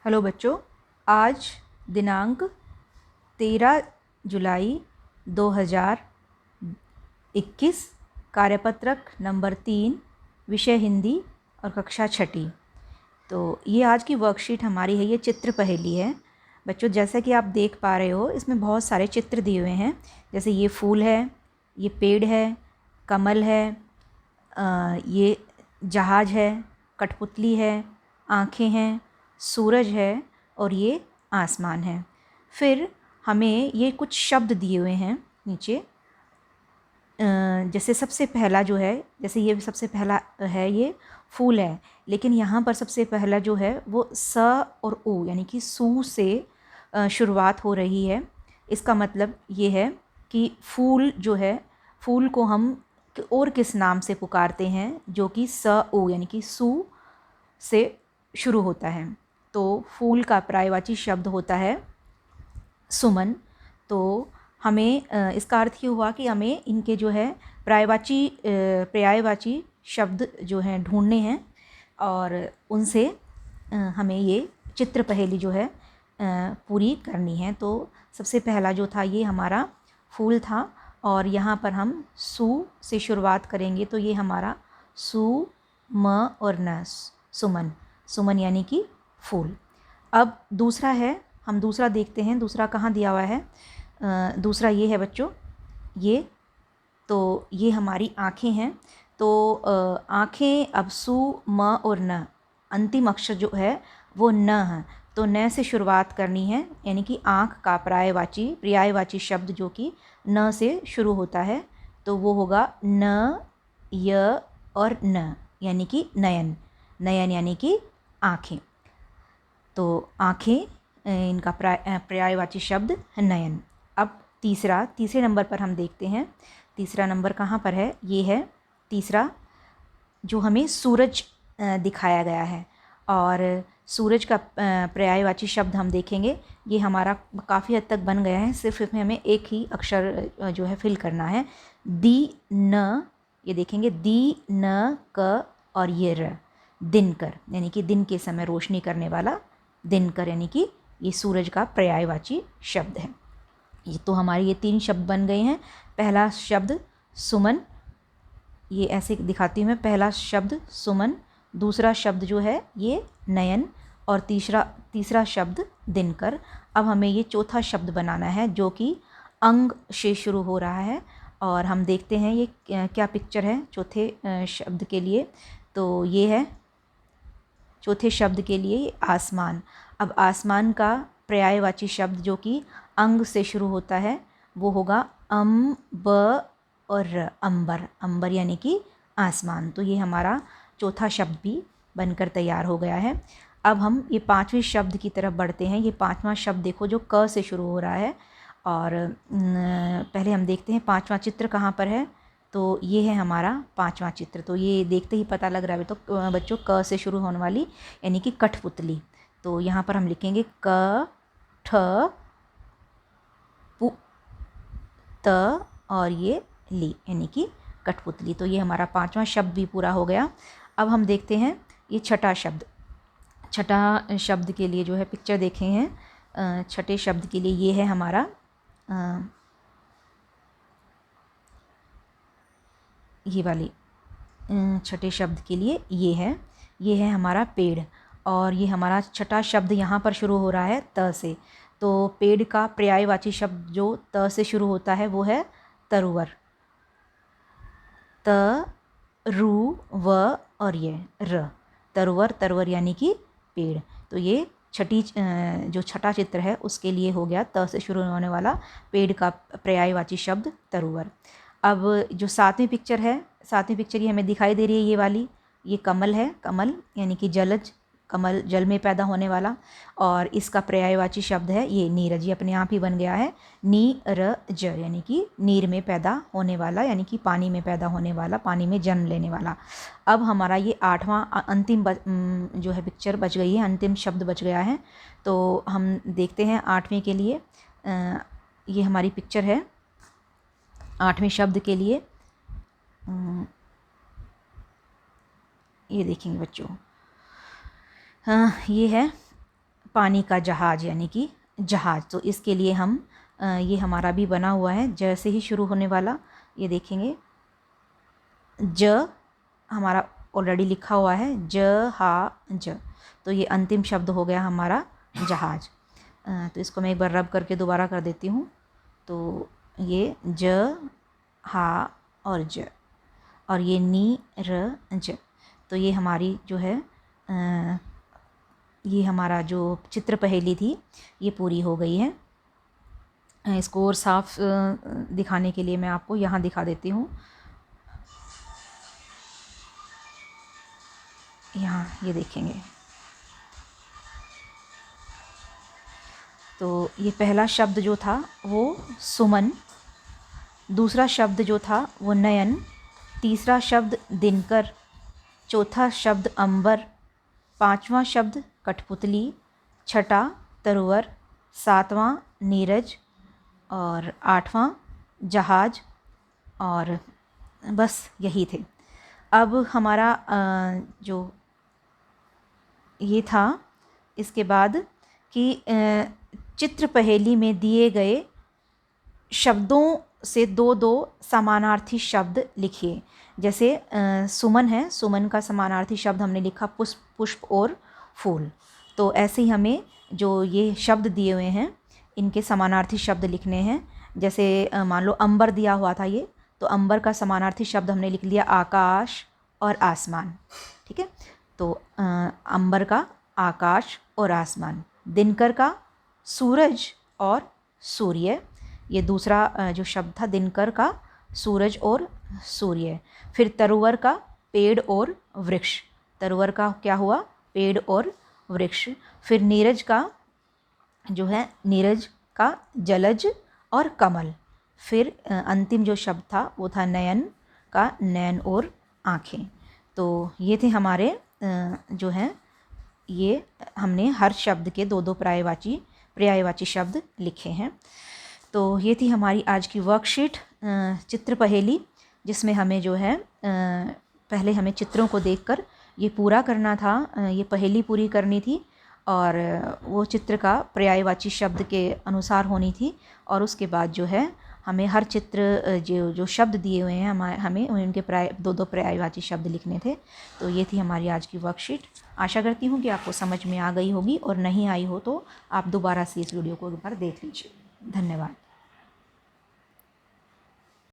Hello बच्चों, आज दिनांक 13 जुलाई 2021, कार्यपत्रक नंबर 3, विषय हिंदी और कक्षा छठी। तो ये आज की वर्कशीट हमारी है। ये चित्र पहेली है बच्चों। जैसा कि आप देख पा रहे हो, इसमें बहुत सारे चित्र दिए हुए हैं। जैसे ये फूल है, ये पेड़ है, कमल है, ये जहाज है, कठपुतली है, आँखें हैं, सूरज है और ये आसमान है। फिर हमें ये कुछ शब्द दिए हुए हैं नीचे। जैसे सबसे पहला जो है, जैसे ये सबसे पहला है, ये फूल है, लेकिन यहाँ पर सबसे पहला जो है वो स और ऊ यानी कि सू से शुरुआत हो रही है। इसका मतलब ये है कि फूल जो है, फूल को हम और किस नाम से पुकारते हैं जो कि स ऊ यानी कि सू से शुरू होता है। तो फूल का पर्यायवाची शब्द होता है सुमन। तो हमें इसका अर्थ ये हुआ कि हमें इनके जो है पर्यायवाची शब्द जो हैं ढूंढने हैं और उनसे हमें ये चित्र पहेली जो है पूरी करनी है। तो सबसे पहला जो था ये हमारा फूल था और यहाँ पर हम सू से शुरुआत करेंगे। तो ये हमारा सू म और न, सुमन, सुमन यानी कि फूल। अब दूसरा है, हम दूसरा देखते हैं। दूसरा कहाँ दिया हुआ है? दूसरा ये है बच्चों, ये तो ये हमारी आँखें हैं। तो आँखें, अब सू म और न, अंतिम अक्षर जो है वो न है। तो न से शुरुआत करनी है, यानी कि आँख का पर्यायवाची शब्द जो कि न से शुरू होता है तो वो होगा न, य और न, यानी कि नयन। नयन यानी कि आँखें। तो आँखें, इनका पर्यायवाची शब्द है नयन। अब तीसरे नंबर पर हम देखते हैं। तीसरा नंबर कहाँ पर है? ये है तीसरा, जो हमें सूरज दिखाया गया है। और सूरज का पर्यायवाची शब्द हम देखेंगे। ये हमारा काफ़ी हद तक बन गया है, सिर्फ इसमें हमें एक ही अक्षर जो है फिल करना है। दी न, ये देखेंगे दी न क और ये र, दिनकर, यानी कि दिन के समय रोशनी करने वाला दिनकर, यानी कि ये सूरज का पर्यायवाची शब्द है। ये तो हमारे ये 3 शब्द बन गए हैं। पहला शब्द सुमन, ये ऐसे दिखाती हूँ मैं। पहला शब्द सुमन, दूसरा शब्द जो है ये नयन और तीसरा शब्द दिनकर। अब हमें ये चौथा शब्द बनाना है जो कि अंग से शुरू हो रहा है। और हम देखते हैं ये क्या पिक्चर है चौथे शब्द के लिए। तो ये है चौथे शब्द के लिए आसमान। अब आसमान का पर्यायवाची शब्द जो कि अंग से शुरू होता है वो होगा ब और अंबर, अंबर यानी कि आसमान। तो ये हमारा चौथा शब्द भी बनकर तैयार हो गया है। अब हम ये 5वें शब्द की तरफ बढ़ते हैं। ये 5वां शब्द देखो जो क से शुरू हो रहा है। और पहले हम देखते हैं 5वां चित्र कहाँ पर है। तो ये है हमारा 5वां चित्र। तो ये देखते ही पता लग रहा है तो बच्चों, क से शुरू होने वाली यानी कि कठपुतली। तो यहाँ पर हम लिखेंगे क ठ पु त और ये ली, यानी कि कठपुतली। तो ये हमारा 5वां शब्द भी पूरा हो गया। अब हम देखते हैं ये छठा शब्द। छठा शब्द के लिए जो है पिक्चर देखे हैं। छठे शब्द के लिए ये है हमारा ये वाली, छठे शब्द के लिए ये है हमारा पेड़। और ये हमारा छठा शब्द यहाँ पर शुरू हो रहा है त से। तो पेड़ का पर्यायवाची शब्द जो त से शुरू होता है वो है तरुवर। त रू व और ये र, तरुवर, तरुवर यानी कि पेड़। तो ये जो छठा चित्र है उसके लिए हो गया त से शुरू होने वाला पेड़ का पर्यायवाची शब्द तरुवर। अब जो 7वीं पिक्चर है, 7वीं पिक्चर ये हमें दिखाई दे रही है, ये वाली, ये कमल है। कमल यानी कि जलज, कमल जल में पैदा होने वाला। और इसका पर्यायवाची शब्द है ये नीरज। ये अपने आप ही बन गया है नीरज, यानी कि नीर में पैदा होने वाला, यानी कि पानी में पैदा होने वाला, पानी में जन्म लेने वाला। अब हमारा ये 8वां अंतिम जो है पिक्चर बच गई है, अंतिम शब्द बच गया है। तो हम देखते हैं 8वें के लिए। ये हमारी पिक्चर है 8वें शब्द के लिए। ये देखेंगे बच्चों, ये है पानी का जहाज यानी कि जहाज। तो इसके लिए हम ये हमारा भी बना हुआ है, जैसे ही शुरू होने वाला ये देखेंगे ज हमारा ऑलरेडी लिखा हुआ है, जहाज। तो ये अंतिम शब्द हो गया हमारा जहाज। तो इसको मैं एक बार रब करके दोबारा कर देती हूँ। तो ये ज हा और ज, और ये नी र ज। तो ये हमारी जो है ये हमारा जो चित्र पहेली थी ये पूरी हो गई है। इसको और साफ दिखाने के लिए मैं आपको यहाँ दिखा देती हूँ। यहाँ ये देखेंगे तो ये पहला शब्द जो था वो सुमन, दूसरा शब्द जो था वो नयन, तीसरा शब्द दिनकर, चौथा शब्द अंबर, पांचवा शब्द कठपुतली, छठा तरोवर, सातवां नीरज और आठवां जहाज, और बस यही थे। अब हमारा जो ये था इसके बाद कि चित्र पहेली में दिए गए शब्दों से दो दो समानार्थी शब्द लिखिए। जैसे सुमन है, सुमन का समानार्थी शब्द हमने लिखा पुष्प, पुष्प और फूल। तो ऐसे ही हमें जो ये शब्द दिए हुए हैं इनके समानार्थी शब्द लिखने हैं। जैसे मान लो अंबर दिया हुआ था ये, तो अंबर का समानार्थी शब्द हमने लिख लिया आकाश और आसमान। ठीक है, तो अंबर का आकाश और आसमान, दिनकर का सूरज और सूर्य, ये दूसरा जो शब्द था दिनकर का सूरज और सूर्य। फिर तरुवर का पेड़ और वृक्ष, तरुवर का क्या हुआ, पेड़ और वृक्ष। फिर नीरज का जो है नीरज का जलज और कमल। फिर अंतिम जो शब्द था वो था नयन का नैन और आँखें। तो ये थे हमारे जो हैं ये हमने हर शब्द के दो दो पर्यायवाची शब्द लिखे हैं। तो ये थी हमारी आज की वर्कशीट चित्र पहेली, जिसमें हमें जो है पहले हमें चित्रों को देखकर ये पूरा करना था, ये पहेली पूरी करनी थी, और वो चित्र का पर्यायवाची शब्द के अनुसार होनी थी। और उसके बाद जो है हमें हर चित्र जो शब्द दिए हुए हैं हमें उनके दो दो पर्यायवाची शब्द लिखने थे। तो ये थी हमारी आज की वर्कशीट। आशा करती हूँ कि आपको समझ में आ गई होगी, और नहीं आई हो तो आप दोबारा से इस वीडियो को एक बार देख लीजिए। धन्यवाद।